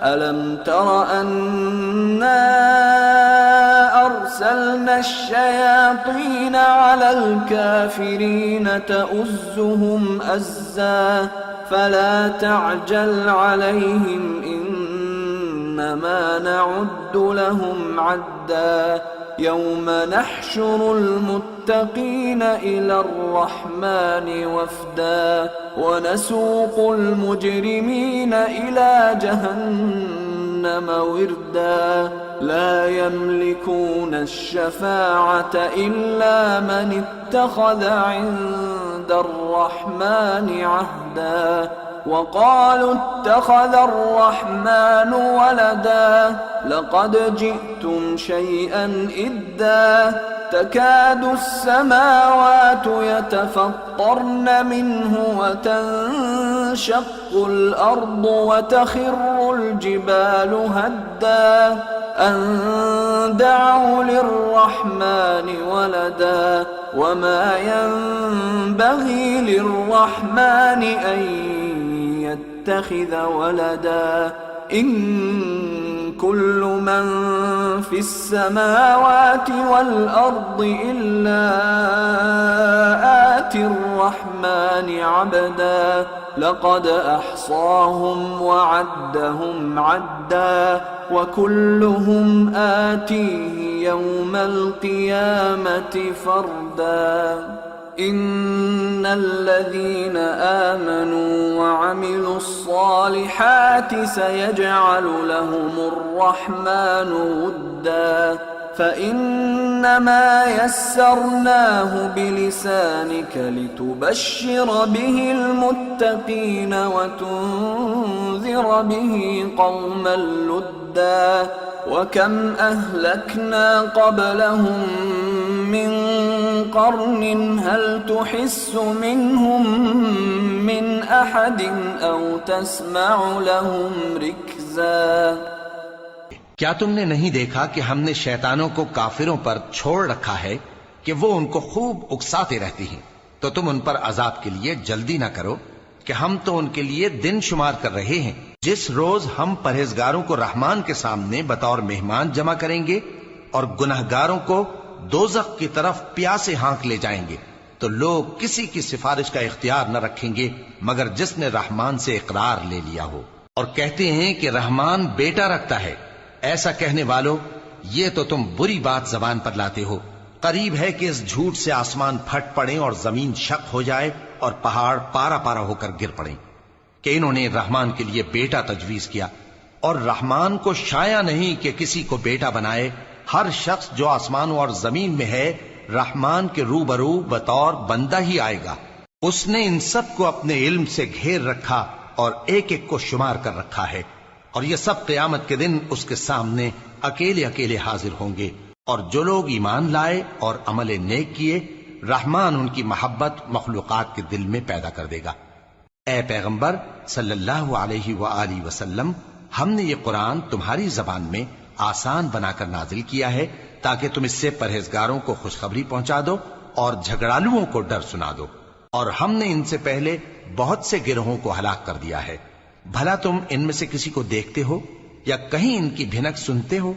ألم تر أنا أرسلنا الشياطين على الكافرين تؤزهم أزا فلا تعجل عليهم إنما نعد لهم عدا يوم نحشر المتقين إلى الرحمن وفدا ونسوق المجرمين إلى جهنم وردا لا يملكون الشفاعة إلا من اتخذ عند الرحمن عهدا وقالوا اتخذ الرحمن ولدا لقد جئتم شيئا إدا تكاد السماوات يتفطرن منه وتنشق الأرض وتخر الجبال هدا أن دعوا للرحمن ولدا وما ينبغي للرحمن أن يتخذ ولدا إن كل من في السماوات والأرض إلا آتي الرحمن عبدا لقد أحصاهم وعدهم عدا وكلهم آتيه يوم القيامة فردا إن الذين آمنوا وعملوا الصالحات سيجعل لهم الرحمن ودا فإنما يسرناه بلسانك لتبشر به المتقين وتنذر به قوما لدا وكم أهلكنا قبلهم من قرن هل تحس منهم من أحد أو تسمع لهم ركزا کیا تم نے نہیں دیکھا کہ ہم نے شیطانوں کو کافروں پر چھوڑ رکھا ہے کہ وہ ان کو خوب اکساتے رہتی ہیں، تو تم ان پر عذاب کے لیے جلدی نہ کرو کہ ہم تو ان کے لیے دن شمار کر رہے ہیں جس روز ہم پرہیزگاروں کو رحمان کے سامنے بطور مہمان جمع کریں گے اور گناہگاروں کو دوزخ کی طرف پیاسے ہانک لے جائیں گے، تو لوگ کسی کی سفارش کا اختیار نہ رکھیں گے مگر جس نے رحمان سے اقرار لے لیا ہو، اور کہتے ہیں کہ رحمان بیٹا رکھتا ہے۔ ایسا کہنے والوں، یہ تو تم بری بات زبان پر لاتے ہو۔ قریب ہے کہ اس جھوٹ سے آسمان پھٹ پڑے اور زمین شق ہو جائے اور پہاڑ پارا پارا ہو کر گر پڑے کہ انہوں نے رحمان کے لیے بیٹا تجویز کیا، اور رحمان کو شایع نہیں کہ کسی کو بیٹا بنائے۔ ہر شخص جو آسمانوں اور زمین میں ہے رحمان کے روبرو بطور بندہ ہی آئے گا۔ اس نے ان سب کو اپنے علم سے گھیر رکھا اور ایک ایک کو شمار کر رکھا ہے، اور یہ سب قیامت کے دن اس کے سامنے اکیلے اکیلے حاضر ہوں گے۔ اور جو لوگ ایمان لائے اور عمل نیک کیے، رحمان ان کی محبت مخلوقات کے دل میں پیدا کر دے گا۔ اے پیغمبر صلی اللہ علیہ وآلہ وسلم، ہم نے یہ قرآن تمہاری زبان میں آسان بنا کر نازل کیا ہے تاکہ تم اس سے پرہیزگاروں کو خوشخبری پہنچا دو اور جھگڑالوؤں کو ڈر سنا دو، اور ہم نے ان سے پہلے بہت سے گروہوں کو ہلاک کر دیا ہے۔ بھلا تم ان میں سے کسی کو دیکھتے ہو یا کہیں ان کی بھنک سنتے ہو؟